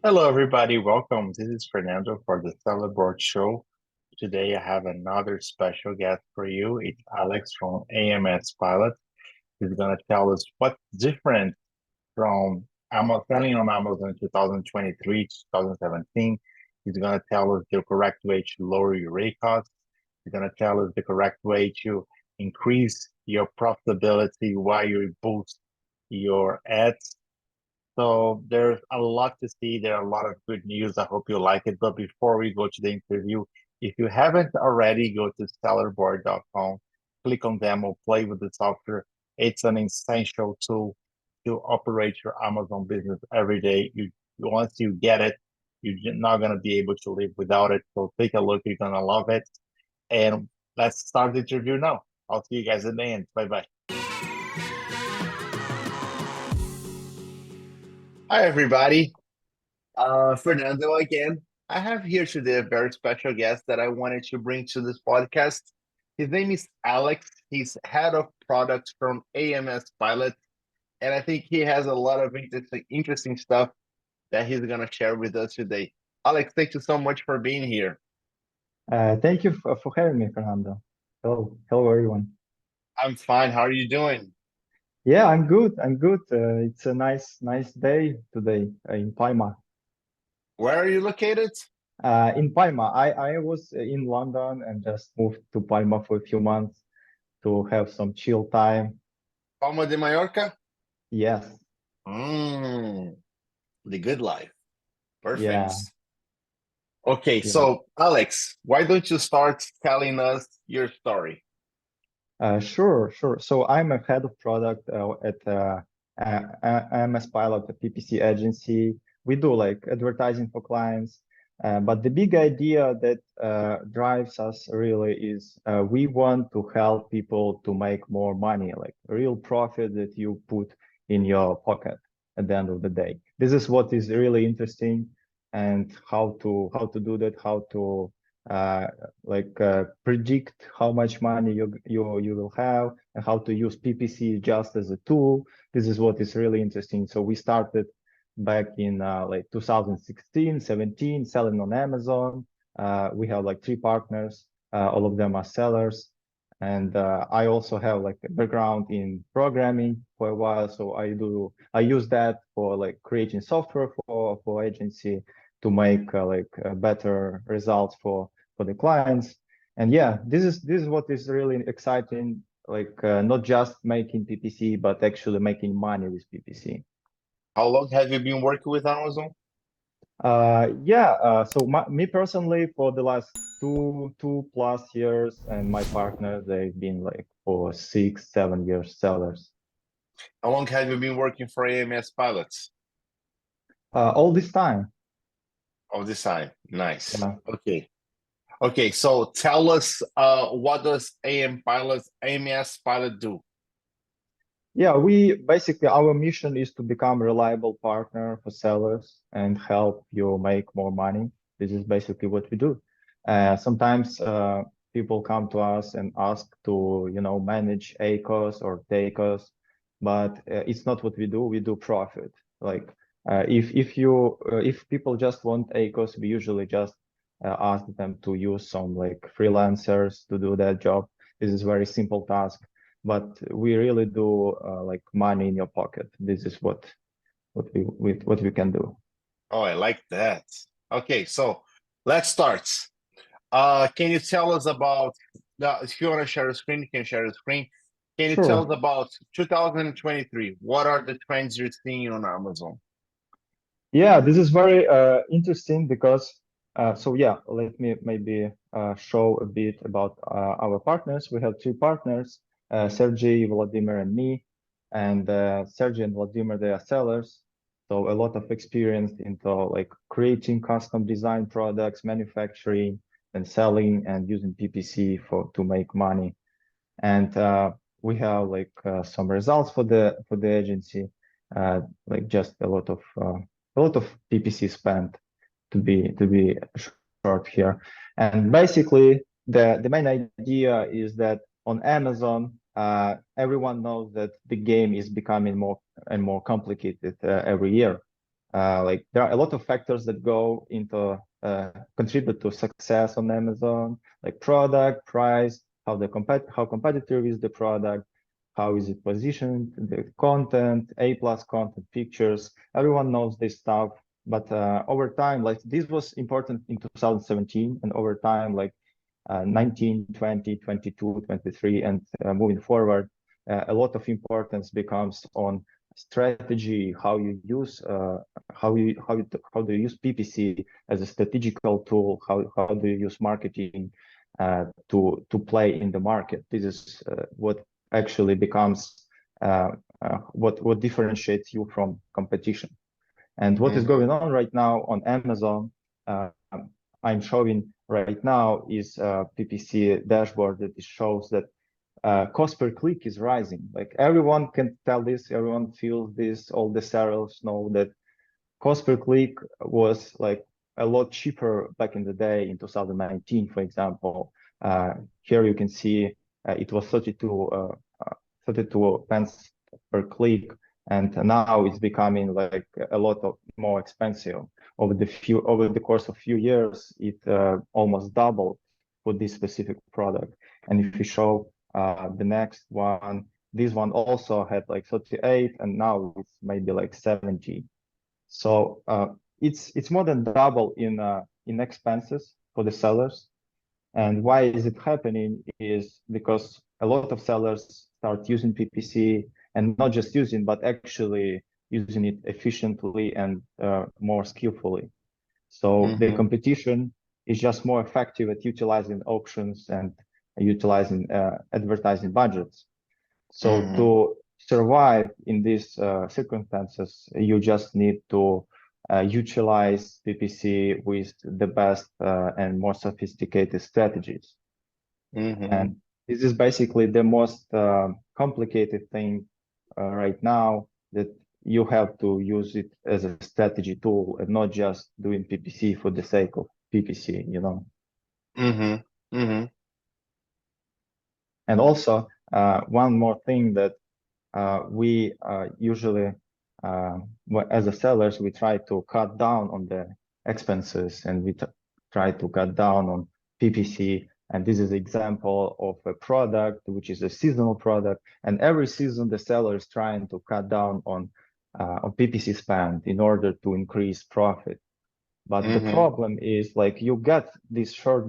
Hello, everybody. Welcome. This is Fernando for the sellerboard show. Today, I have another special guest for you. It's Alex from AMS Pilot. He's going to tell us what's different from selling on Amazon in 2023 to 2017. He's going to tell us the correct way to lower your rate costs. He's going to tell us the correct way to increase your profitability while you boost your ads. So there's a lot to see. There are a lot of good news. I hope you like it. But before we go to the interview, if you haven't already, go to sellerboard.com, click on demo, play with the software. It's an essential tool to operate your Amazon business every day. Once you get it, you're not going to be able to live without it. So take a look. You're going to love it. And let's start the interview now. I'll see you guys at the end. Bye-bye. Hi, everybody. Fernando again. I have here today a very special guest that I wanted to bring to this podcast. His name is Alex. He's head of product from AMS Pilot, and I think he has a lot of interesting stuff that he's gonna share with us today. Alex, thank you so much for being here. Thank you for having me, Fernando. Hello, everyone. I'm fine. How are you doing? Yeah, I'm good. I'm good. It's a nice day today in Palma. Where are you located? In Palma, I was in London and just moved to Palma for a few months to have some chill time. Palma de Mallorca? Yes, Mm, the good life. Perfect. yeah, Okay, yeah. so Alex, why don't you start telling us your story? Sure. So I'm a head of product at AMS Pilot, a PPC agency. We do like advertising for clients, but the big idea that drives us really is we want to help people to make more money, like real profit that you put in your pocket at the end of the day. This is what is really interesting, and how to do that, how to uh, predict how much money you will have and how to use PPC just as a tool. This is what is really interesting. So we started back in like 2016, 17, selling on Amazon. We have like three partners. All of them are sellers. And I also have like a background in programming for a while. So I use that for like creating software for agency to make better results for the clients. And yeah, this is what is really exciting, like not just making PPC, but actually making money with PPC. How long have you been working with Amazon? Me personally, for the last two plus years, and my partner, they've been like for 6 7 years sellers. How long have you been working for AMS Pilots? All this time. Of this time. Nice. Yeah. Okay. Okay, so tell us what does AMS Pilot do? Yeah, we basically our mission is to become a reliable partner for sellers and help you make more money. This is basically what we do. Sometimes people come to us and ask to, manage ACoS or TACoS, but it's not what we do. We do profit. Like if people just want ACoS, we usually just ask them to use some like freelancers to do that job. This is very simple task, but we really do like money in your pocket. This is what we can do. Oh, I like that. Okay, so let's start. Can you tell us about if you want to share a screen, you can share a screen. Can you tell Sure. us about 2023? What are the trends you're seeing on Amazon? Yeah, this is very interesting because so yeah, let me maybe show a bit about our partners. We have three partners, Sergey, Vladimir, and me. And Sergey and Vladimir, they are sellers, so a lot of experience into like creating custom design products, manufacturing, and selling, and using PPC to make money. And we have like some results for the agency, like just a lot of PPC spent to be short here. And basically, the main idea is that on Amazon, everyone knows that the game is becoming more and more complicated every year. Like there are a lot of factors that go into contribute to success on Amazon, like product, price, how competitive is the product, how is it positioned, the content, A+ content, pictures. Everyone knows this stuff, but over time, like this was important in 2017, and over time, like 19, 20, 22, 23, and moving forward, a lot of importance becomes on strategy, how you use how do you use PPC as a strategical tool, how do you use marketing to play in the market. This is what actually becomes what differentiates you from competition. And what is going on right now on Amazon, I'm showing right now is a PPC dashboard that shows that cost per click is rising. Like everyone can tell this, everyone feels this, all the sellers know that cost per click was like a lot cheaper back in the day in 2019, for example. Here you can see it was 32 pence per click, and now it's becoming like a lot of more expensive. Over the course of few years, it almost doubled for this specific product. And if you show the next one, this one also had like 38, and now it's maybe like 70. So it's more than double in expenses for the sellers. And why is it happening is because a lot of sellers start using PPC, and not just using, but actually using it efficiently and more skillfully. So the competition is just more effective at utilizing auctions and utilizing advertising budgets. So to survive in these circumstances, you just need to utilize PPC with the best and more sophisticated strategies. And this is basically the most complicated thing right now, that you have to use it as a strategy tool and not just doing PPC for the sake of PPC, you know. And also, one more thing that we usually, as a sellers, we try to cut down on the expenses, and we try to cut down on PPC. And this is an example of a product which is a seasonal product. And every season, the seller is trying to cut down on PPC spend in order to increase profit. But the problem is, like, you get this short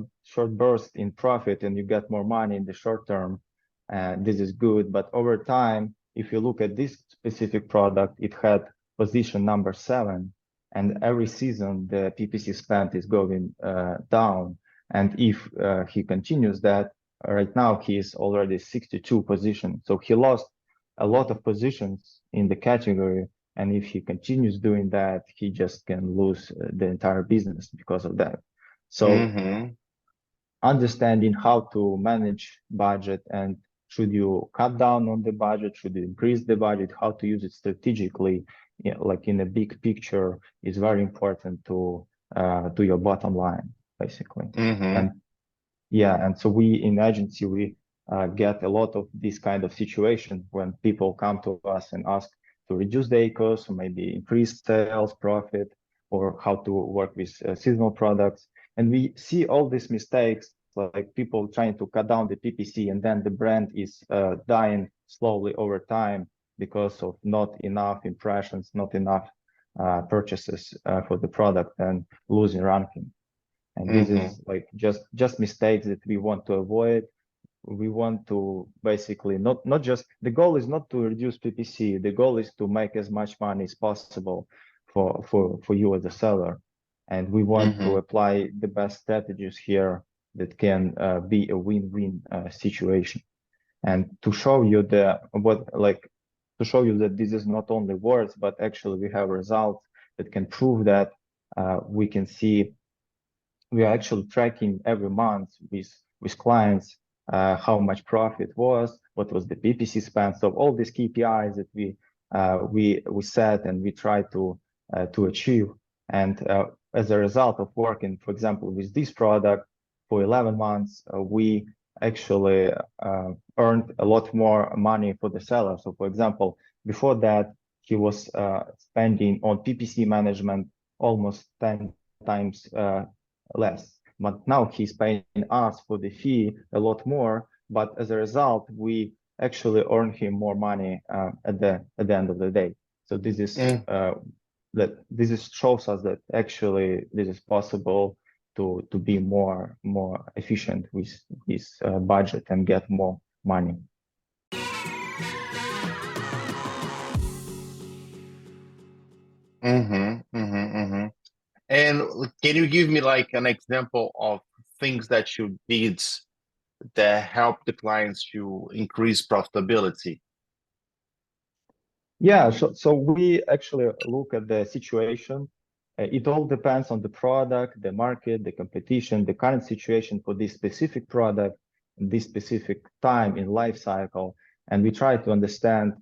burst in profit and you get more money in the short term, and this is good. But over time, if you look at this specific product, it had position number 7, and every season the PPC spend is going down. And if he continues that, right now he is already 62 position. So he lost a lot of positions in the category. And if he continues doing that, he just can lose the entire business because of that. So understanding how to manage budget, and should you cut down on the budget, should you increase the budget, how to use it strategically, you know, like in a big picture, is very important to your bottom line, basically. And yeah, and so we in agency, we get a lot of this kind of situation when people come to us and ask to reduce the ACoS, or maybe increase sales, profit, or how to work with seasonal products. And we see all these mistakes, like people trying to cut down the PPC, and then the brand is dying slowly over time because of not enough impressions, not enough purchases for the product, and losing ranking. And this is like just mistakes that we want to avoid. We want to basically not just, the goal is not to reduce PPC. The goal is to make as much money as possible for you as a seller. And we want to apply the best strategies here that can be a win-win situation. And to show you that this is not only words, but actually we have results that can prove that. We can see we are actually tracking every month with clients how much profit was, what was the PPC spend. So all these KPIs that we set and we try to achieve. And as a result of working, for example, with this product for 11 months, we actually earned a lot more money for the seller. So for example, before that, he was spending on PPC management almost 10 times less. But now he's paying us for the fee a lot more. But as a result, we actually earn him more money at the end of the day. So this is shows us that actually this is possible to be more efficient with his budget and get more money. And can you give me like an example of things that you did that help the clients to increase profitability? Yeah, so we actually look at the situation. It all depends on the product, the market, the competition, the current situation for this specific product, this specific time in life cycle, and we try to understand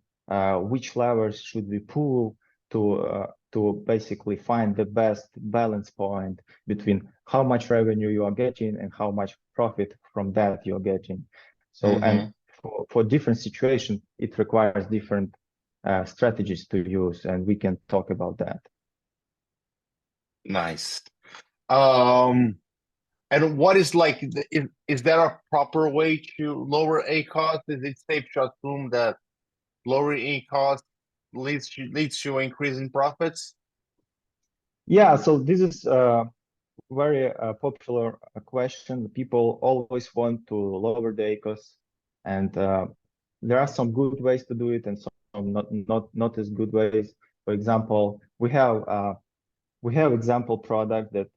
which levers should we pull to basically find the best balance point between how much revenue you are getting and how much profit from that you're getting. So, and for different situations, it requires different strategies to use, and we can talk about that. Nice. And what is like, is there a proper way to lower ACoS? Is it safe to assume that lowering ACoS leads to increasing profits? Yeah, so this is a very popular question. People always want to lower the ACoS, and there are some good ways to do it and some not as good ways. For example, we have example product that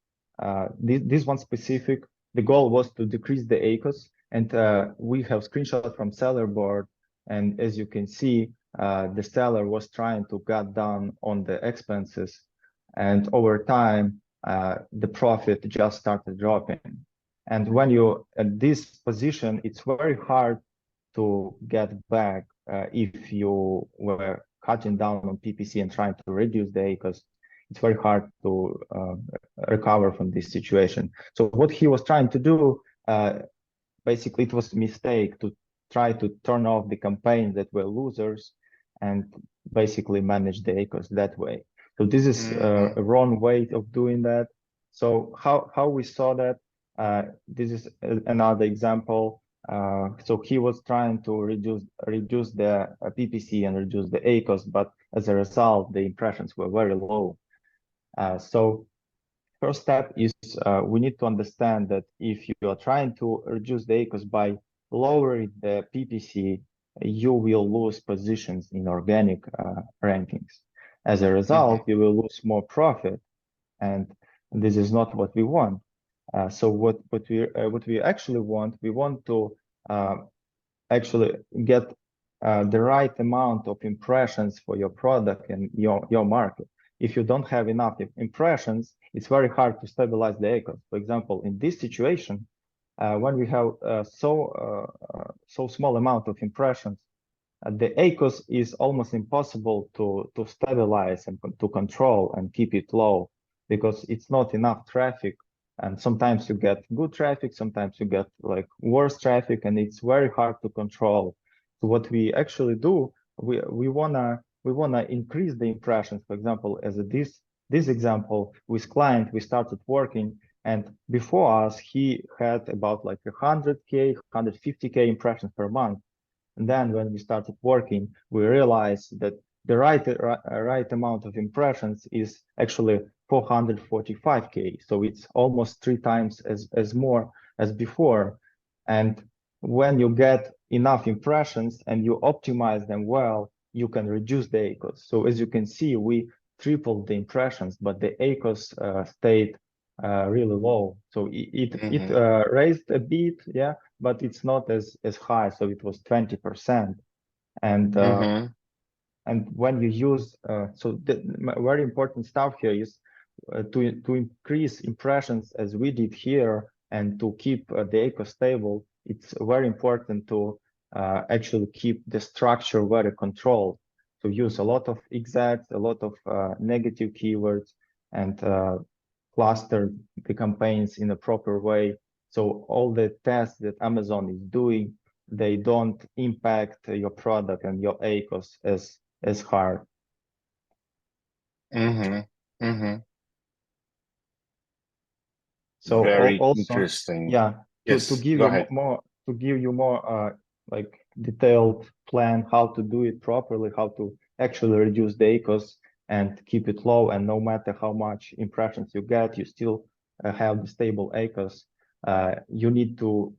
this one specific, the goal was to decrease the ACoS, and we have screenshot from sellerboard, and as you can see, the seller was trying to cut down on the expenses, and over time, the profit just started dropping. And when you at this position, it's very hard to get back if you were cutting down on PPC and trying to reduce the ACoS. It's very hard to recover from this situation. So what he was trying to do, basically it was a mistake to try to turn off the campaigns that were losers and basically manage the ACoS that way. So this is a wrong way of doing that. So how we saw that, this is another example. So he was trying to reduce the PPC and reduce the ACoS, but as a result, the impressions were very low. So first step is we need to understand that if you are trying to reduce the ACoS by lowering the PPC, you will lose positions in organic rankings. As a result, you will lose more profit, and this is not what we want. So what we actually want, we want to actually get the right amount of impressions for your product and your market. If you don't have enough impressions, it's very hard to stabilize the ACoS. For example, in this situation, when we have so small amount of impressions, the ACoS is almost impossible to stabilize and to control and keep it low because it's not enough traffic. And sometimes you get good traffic, sometimes you get like worse traffic, and it's very hard to control. So what we actually do, we wanna increase the impressions. For example, as this example with client, we started working, and before us, he had about like 100K, 150K impressions per month. And then when we started working, we realized that the right amount of impressions is actually 445K. So it's almost 3 times as more as before. And when you get enough impressions and you optimize them well, you can reduce the ACoS. So as you can see, we tripled the impressions, but the ACoS stayed really low. So it raised a bit, yeah, but it's not as high. So it was 20%. And and when you use so the very important stuff here is to increase impressions as we did here and to keep the ACoS stable. It's very important to actually keep the structure very controlled. So use a lot of exacts, a lot of negative keywords, and cluster the campaigns in a proper way. So all the tests that Amazon is doing, they don't impact your product and your ACoS as hard. Mm-hmm. Mm-hmm. So Very also, interesting. yeah, to Yes, give go you ahead. more to give you more like detailed plan how to do it properly, how to actually reduce the ACoS and keep it low, and no matter how much impressions you get, you still have the stable ACoS. You need to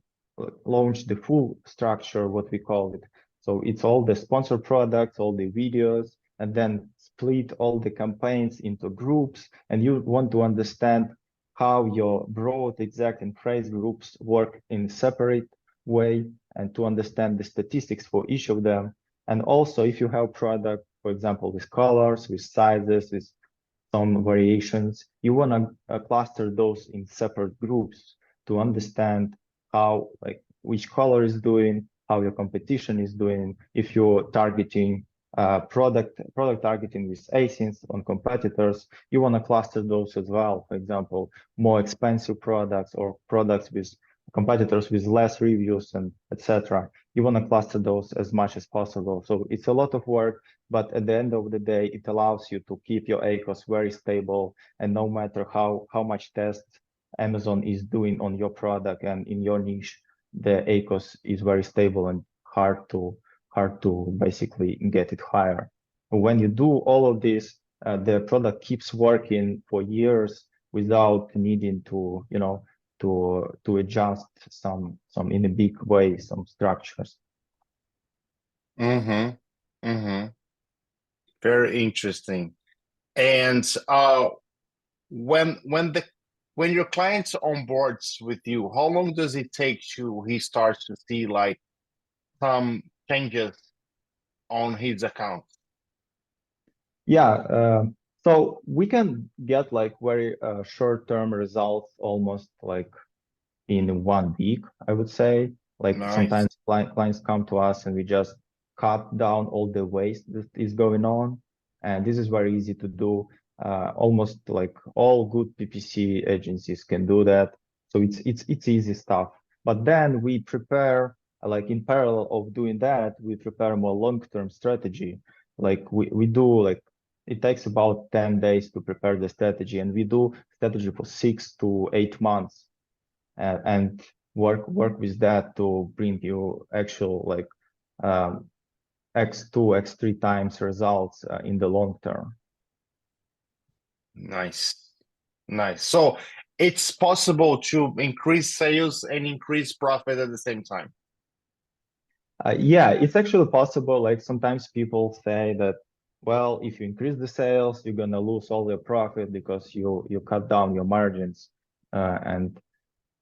launch the full structure, what we call it. So it's all the sponsor products, all the videos, and then split all the campaigns into groups. And you want to understand how your broad, exact, and phrase groups work in separate way, and to understand the statistics for each of them. And also, if you have product, for example, with colors, with sizes, with some variations, you want to cluster those in separate groups to understand how, like, which color is doing, how your competition is doing, if you're targeting product targeting with ASINs on competitors, you want to cluster those as well. For example, more expensive products or products with competitors with less reviews and etc. You want to cluster those as much as possible. So it's a lot of work, but at the end of the day, it allows you to keep your ACoS very stable, and no matter how much tests Amazon is doing on your product and in your niche, the ACoS is very stable and hard to basically get it higher. When you do all of this, the product keeps working for years without needing to, to adjust some in a big way, some structures. Mm-hmm. Mm-hmm. Very interesting. And when your client onboards with you, how long does it take to he starts to see like some changes on his account? Yeah, so we can get like very short-term results almost like in 1 week, I would say. Like Nice. sometimes clients come to us and we just cut down all the waste that is going on. And this is very easy to do. Almost like all good PPC agencies can do that. So it's easy stuff. But then we prepare, like in parallel of doing that, we prepare more long-term strategy. Like we do like it takes about 10 days to prepare the strategy, and we do strategy for 6 to 8 months, and work with that to bring you actual like X2, X3 times results in the long term. Nice. Nice. So it's possible to increase sales and increase profit at the same time. Yeah, it's actually possible. Like sometimes people say that, well, if you increase the sales, you're gonna lose all your profit because you cut down your margins. And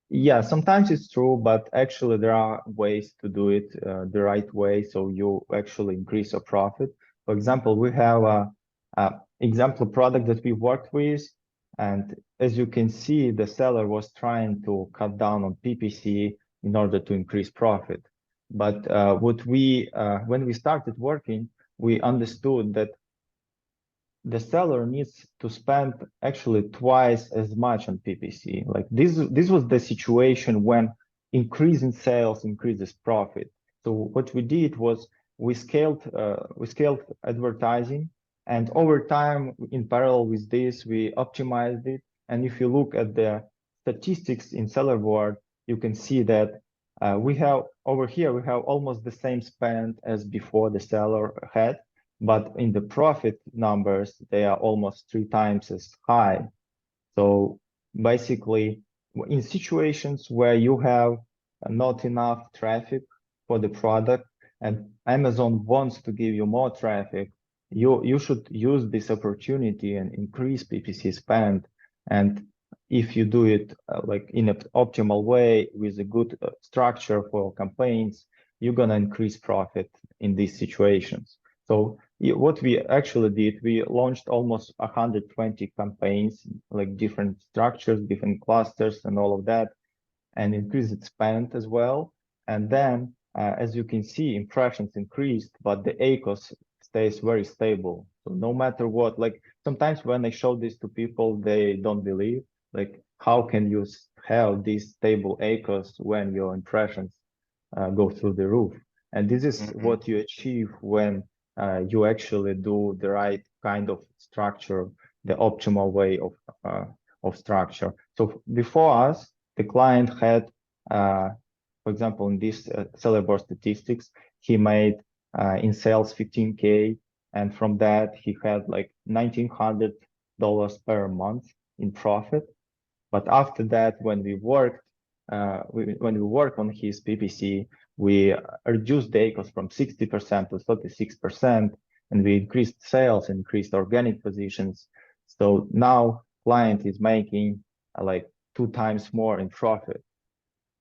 yeah, sometimes it's true, but actually there are ways to do it the right way, so you actually increase your profit. For example, we have a example product that we worked with, and as you can see, the seller was trying to cut down on PPC in order to increase profit. But when we started working, we understood that the seller needs to spend actually twice as much on PPC. Like this was the situation when increasing sales increases profit. So what we did was we scaled advertising, and over time, in parallel with this, we optimized it. And if you look at the statistics in sellerboard, you can see that we have over here we have almost the same spend as before the seller had, but in the profit numbers, they are almost 3 times as high. So basically, in situations where you have not enough traffic for the product and Amazon wants to give you more traffic, you should use this opportunity and increase PPC spend. And if you do it like in an optimal way with a good structure for campaigns, you're gonna increase profit in these situations. So what we actually did, we launched almost 120 campaigns, like different structures, different clusters, and all of that, and increased its spend as well. And then, as you can see, impressions increased, but the ACoS stays very stable. So no matter what, like sometimes when I show this to people, they don't believe, like how can you have this stable ACoS when your impressions go through the roof? And this is Mhm. what you achieve when you actually do the right kind of structure, the optimal way of structure. So before us, the client had, for example, in this sellerboard statistics, he made in sales 15K, and from that he had like $1,900 per month in profit. But after that, when we worked on his PPC, we reduced the ACoS from 60% to 36%, and we increased sales, increased organic positions. So now client is making like 2 times more in profit.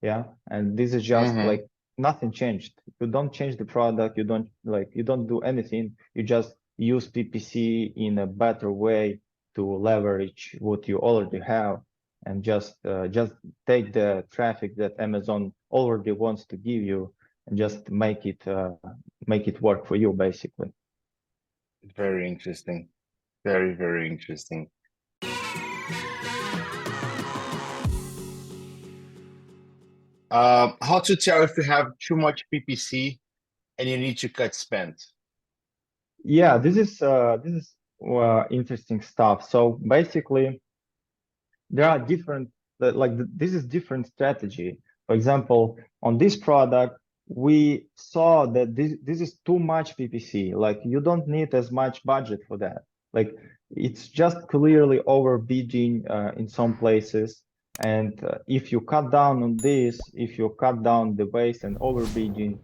Yeah, and this is just like nothing changed. You don't change the product. You don't do anything. You just use PPC in a better way to leverage what you already have, and just take the traffic that Amazon already wants to give you and just make it work for you, basically. Very interesting. Very, very interesting. How to tell if you have too much PPC and you need to cut spend? Yeah, this is interesting stuff. So basically, there are different this is different strategy. For example, on this product, we saw that this is too much PPC. Like you don't need as much budget for that. Like it's just clearly overbidding in some places. And if you cut down on this, if you cut down the waste and overbidding,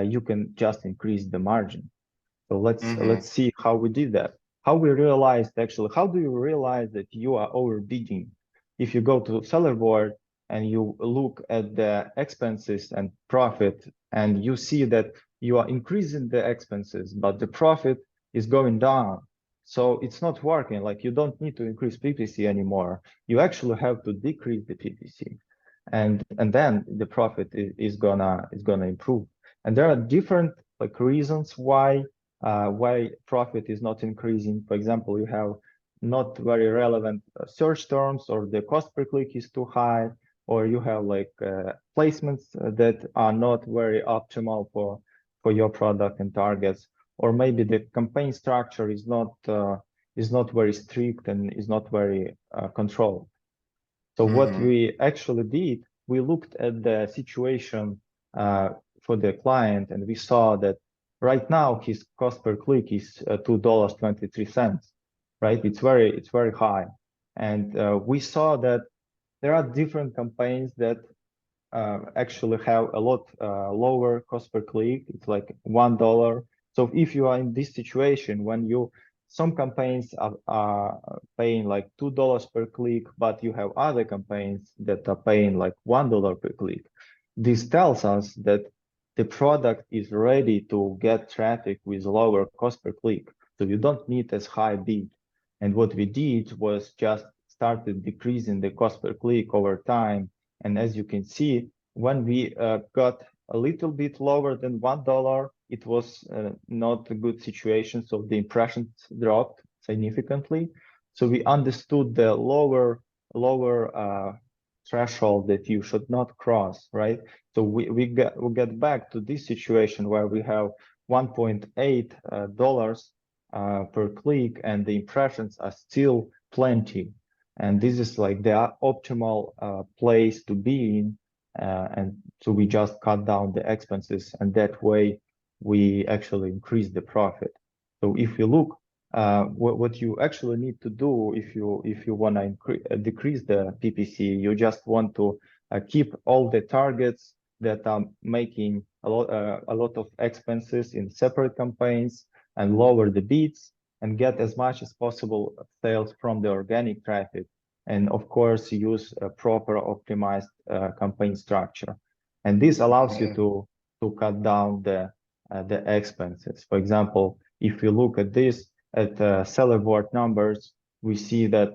you can just increase the margin. So let's see how we did that. How we realized actually, how do you realize that you are overbidding? If you go to sellerboard and you look at the expenses and profit, and you see that you are increasing the expenses, but the profit is going down. So it's not working. Like you don't need to increase PPC anymore. You actually have to decrease the PPC, and then the profit is gonna improve. And there are different like reasons why profit is not increasing. For example, you have not very relevant search terms, or the cost per click is too high, or you have like placements that are not very optimal for your product and targets, or maybe the campaign structure is not very strict and is not very controlled. So what we actually did, we looked at the situation for the client, and we saw that right now his cost per click is $2.23, right? It's very high, and we saw that there are different campaigns that actually have a lot lower cost per click. It's like $1. So if you are in this situation when some campaigns are paying like $2 per click, but you have other campaigns that are paying like $1 per click, this tells us that the product is ready to get traffic with lower cost per click. So you don't need as high bid. And what we did was just started decreasing the cost per click over time. And as you can see, when we got a little bit lower than $1, it was not a good situation. So the impressions dropped significantly. So we understood the lower threshold that you should not cross, right? So we get back to this situation where we have $1.8 per click, and the impressions are still plenty. And this is like the optimal place to be in. And so we just cut down the expenses, and that way we actually increase the profit. So if you look, what you actually need to do if you want to decrease the PPC, you just want to keep all the targets that are making a lot of expenses in separate campaigns, and lower the bids, and get as much as possible sales from the organic traffic. And of course, use a proper optimized campaign structure. And this allows you to cut down the expenses. For example, if you look at this, at sellerboard numbers, we see that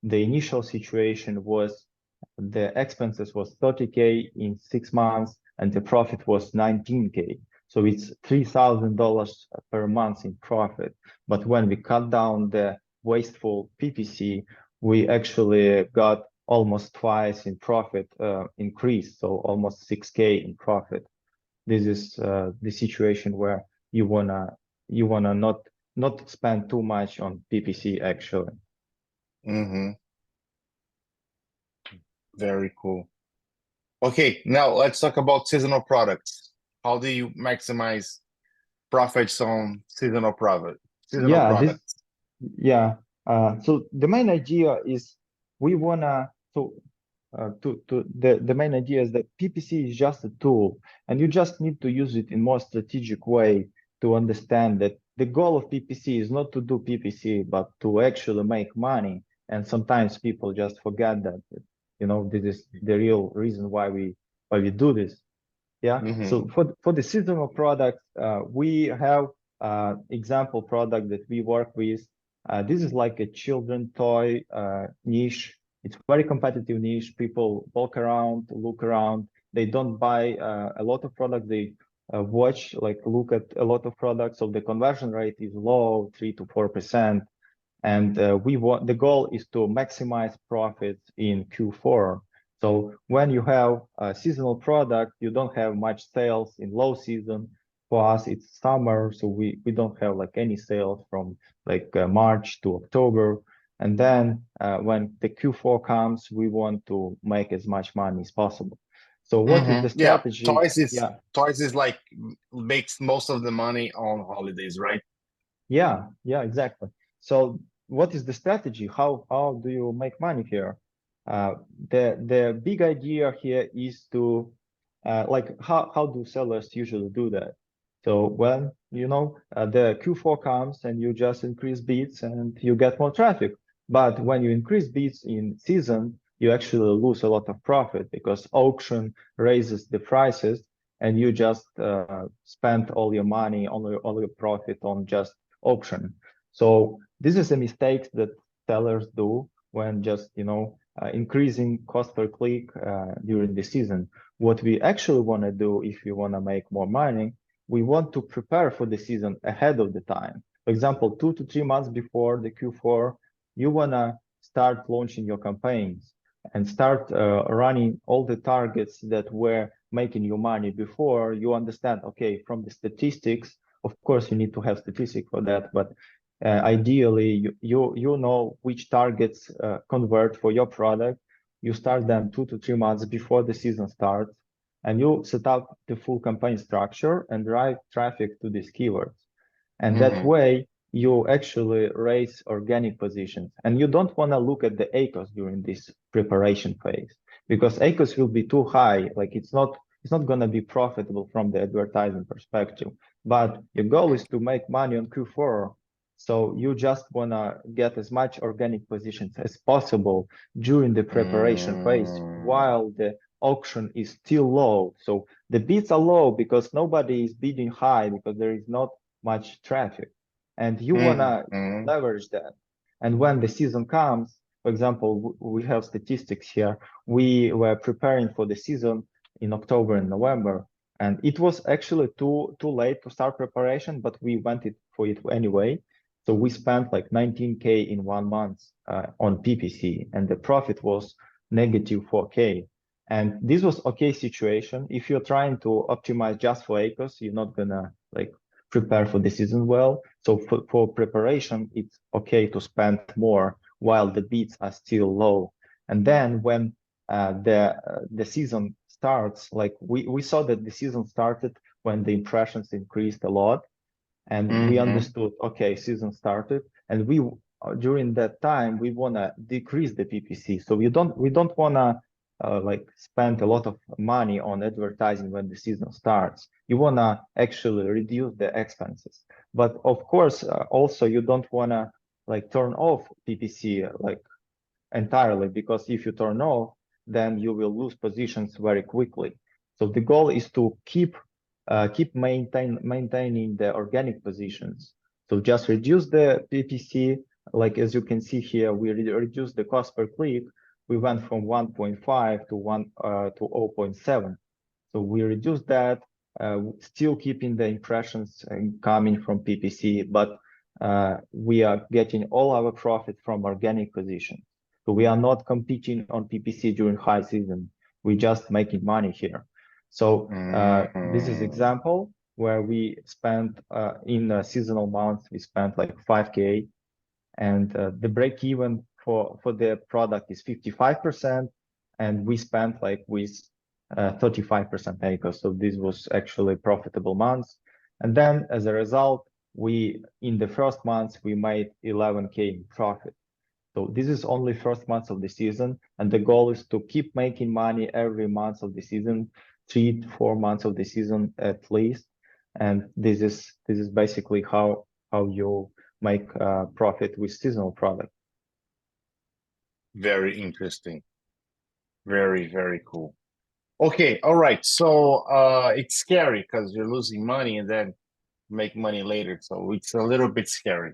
the initial situation was the expenses was 30K in 6 months, and the profit was 19K. So it's $3,000 per month in profit. But when we cut down the wasteful PPC, we actually got almost twice in profit increase, so almost 6K in profit. This is the situation where you wanna not not spend too much on PPC actually. Mm-hmm. Very cool. Okay, now let's talk about seasonal products. How do you maximize profits on seasonal Yeah, this products? yeah. So the main idea is we wanna to the main idea is that PPC is just a tool, and you just need to use it in more strategic way to understand that the goal of PPC is not to do PPC, but to actually make money. And sometimes people just forget that, this is the real reason why we do this. Yeah. Mm-hmm. So for the seasonal products, we have example product that we work with. This is like a children toy niche. It's very competitive niche. People walk around, look around. They don't buy a lot of products. They look at a lot of products. So the conversion rate is low, 3 to 4%. And the goal is to maximize profits in Q4. So when you have a seasonal product, you don't have much sales in low season. For us, it's summer, so we don't have like any sales from March to October. And then when the Q4 comes, we want to make as much money as possible. So what is the Mm-hmm. Yeah, strategy? Yeah, toys is like makes most of the money on holidays, right? yeah, exactly. So what is the strategy? How do you make money here? Uh, the big idea here is to how do sellers usually do that? So when the Q4 comes and you just increase bids and you get more traffic. But when you increase bids in season, you actually lose a lot of profit because auction raises the prices and you just spend all your money, all your profit on just auction. So this is a mistake that sellers do when just increasing cost per click during the season. What we actually want to do if you want to make more money, we want to prepare for the season ahead of the time. For example, 2 to 3 months before the Q4, you want to start launching your campaigns and start running all the targets that were making you money before. You understand, okay, from the statistics, of course, you need to have statistics for that, but ideally, you know which targets convert for your product. You start them 2 to 3 months before the season starts, and you set up the full campaign structure and drive traffic to these keywords. And that Mm-hmm. way, you actually raise organic positions. And you don't want to look at the ACoS during this preparation phase because ACoS will be too high. Like it's not going to be profitable from the advertising perspective. But your goal is to make money on Q4. So you just want to get as much organic positions as possible during the preparation phase Mm-hmm. while the auction is still low. So the bids are low because nobody is bidding high because there is not much traffic. And you want to Mm-hmm. leverage that. And when the season comes, for example, we have statistics here. We were preparing for the season in October and November, and it was actually too late to start preparation, but we went for it anyway. So we spent like 19K in 1 month on PPC, and the profit was negative 4K. And this was okay situation. If you're trying to optimize just for ACoS, you're not gonna prepare for the season well. So for preparation, it's okay to spend more while the bids are still low. And then when the season starts, like we saw that the season started when the impressions increased a lot, and we Mm-hmm. understood, okay, season started, and we during that time we want to decrease the PPC. So we don't want to spend a lot of money on advertising when the season starts. You want to actually reduce the expenses, but of course also you don't want to turn off PPC entirely, because if you turn off, then you will lose positions very quickly. So the goal is to keep maintaining the organic positions. So just reduce the PPC. Like as you can see here, we reduced the cost per click. We went from 1.5 to 0.7. So we reduced that, still keeping the impressions coming from PPC, but we are getting all our profit from organic positions. So we are not competing on PPC during high season. We're just making money here. So this is Mm-hmm. example. where we spent in seasonal months, we spent like 5K, and the break even for the product is 55%, and we spent like with 35% ACoS. So this was actually profitable months. And then as a result, in the first months we made 11K in profit. So this is only first month of the season, and the goal is to keep making money every month of the season, 3 to 4 months of the season at least. And this is basically how you make profit with seasonal product. Very interesting. Very, very cool. Okay, all right. So it's scary because you're losing money and then make money later. So it's a little bit scary.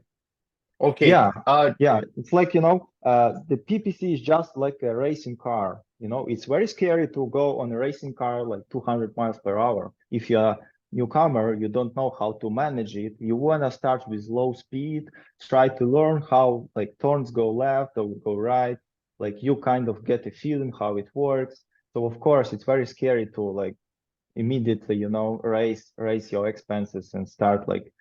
Okay. Yeah, yeah. It's like, the PPC is just like a racing car. It's very scary to go on a racing car like 200 miles per hour. If you're a newcomer, you don't know how to manage it. You want to start with low speed, try to learn how like turns go left or go right. Like you kind of get a feeling how it works. So of course, it's very scary to like immediately, raise your expenses and start like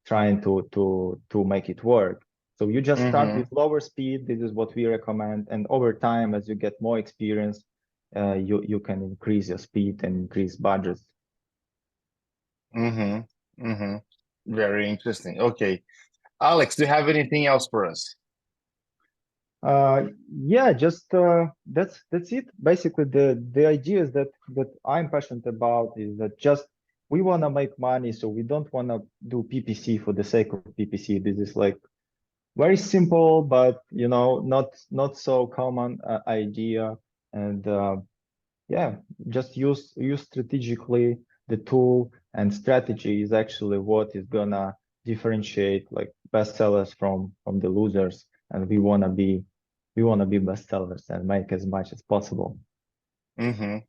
trying to make it work. So you just start with lower speed. This is what we recommend. And over time, as you get more experience, you can increase your speed and increase budgets. Very interesting. Okay. Alex, do you have anything else for us? Yeah, just that's it. Basically, the ideas that I'm passionate about is that just we want to make money, so we don't want to do PPC for the sake of PPC. This is like very simple, but not so common idea. And yeah, just use strategically the tool, and strategy is actually what is gonna differentiate like bestsellers from the losers. And we wanna be bestsellers and make as much as possible. And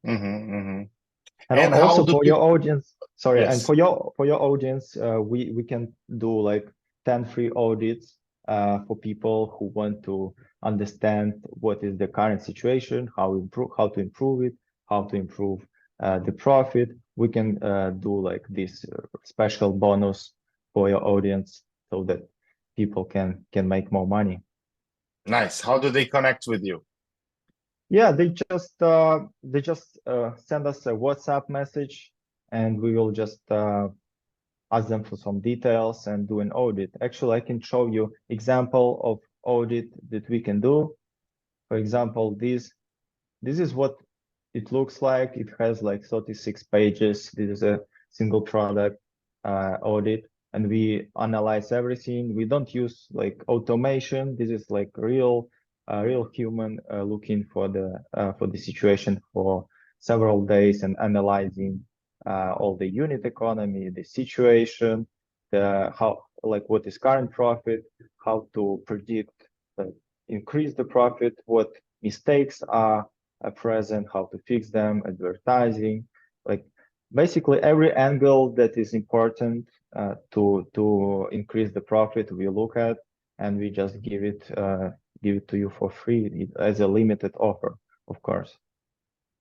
And how also do for your people? audience, sorry, and Yes. for your audience, we can do like 10 free audits for people who want to understand what is the current situation, how to improve it, how to improve the profit. We can do like this special bonus for your audience so that people can make more money. Nice. How do they connect with you? Yeah, they just send us a WhatsApp message, and we will just ask them for some details and do an audit. Actually, I can show you example of audit that we can do. For example, this is what it looks like. It has like 36 pages. This is a single product audit, and we analyze everything. We don't use like automation. This is like real human looking for the situation for several days and analyzing all the unit economy, the situation, what is current profit, how to predict increase the profit, what mistakes are present, how to fix them, advertising, like basically every angle that is important to increase the profit we look at, and we just give it to you for free as a limited offer, of course.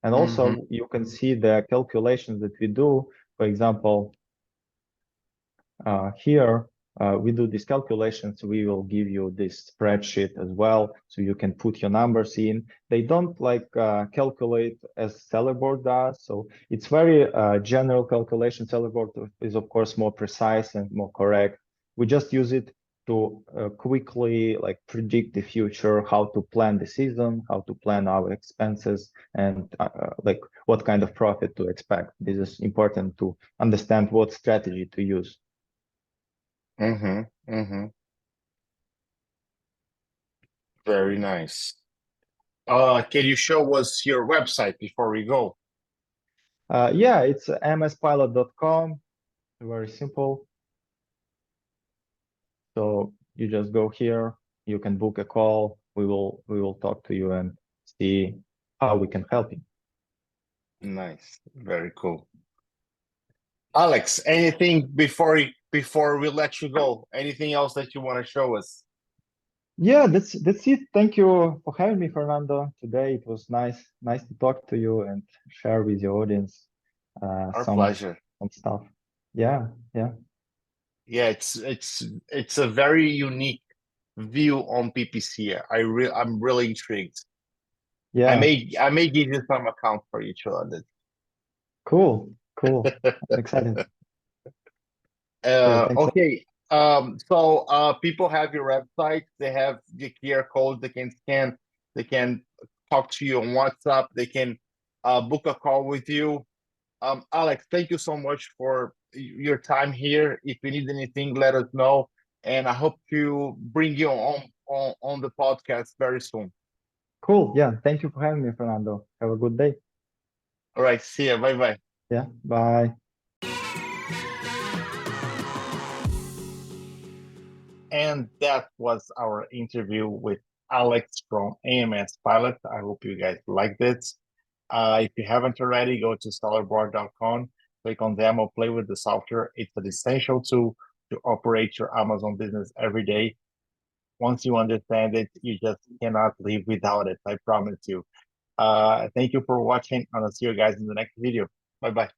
And also you can see the calculations that we do. For example, here we do these calculations. We will give you this spreadsheet as well, so you can put your numbers in. They don't like calculate as sellerboard does, so it's very general calculation. Sellerboard is of course more precise and more correct. We just use it to quickly like predict the future, how to plan the season, how to plan our expenses, and like what kind of profit to expect. This is important to understand what strategy to use. Very nice. Can you show us your website before we go? Yeah, it's amspilot.com. Very simple. So you just go here, you can book a call. We will talk to you and see how we can help you. Nice. Very cool. Alex, anything before we let you go? Anything else that you want to show us? Yeah, that's it. Thank you for having me, Fernando. Today it was nice to talk to you and share with your audience Our some pleasure. stuff. Yeah, yeah, Yeah, it's a very unique view on PPC. I'm really intrigued. yeah. I may give you some account for each other. Cool, cool. I'm excited. Yeah, thanks. Okay. People have your website, they have the QR code, they can scan, they can talk to you on WhatsApp, they can book a call with you. Alex, thank you so much for your time here. If you need anything, let us know. And I hope to bring you on the podcast very soon. Cool. Yeah, thank you for having me, Fernando. Have a good day. All right, see ya. Bye bye. Yeah, bye. And that was our interview with Alex from AMS Pilot. I hope you guys liked it. If you haven't already, go to sellerboard.com, click on demo, play with the software. It's an essential tool to operate your Amazon business every day. Once you understand it, you just cannot live without it. I promise you. Thank you for watching, and I'll see you guys in the next video. Bye bye.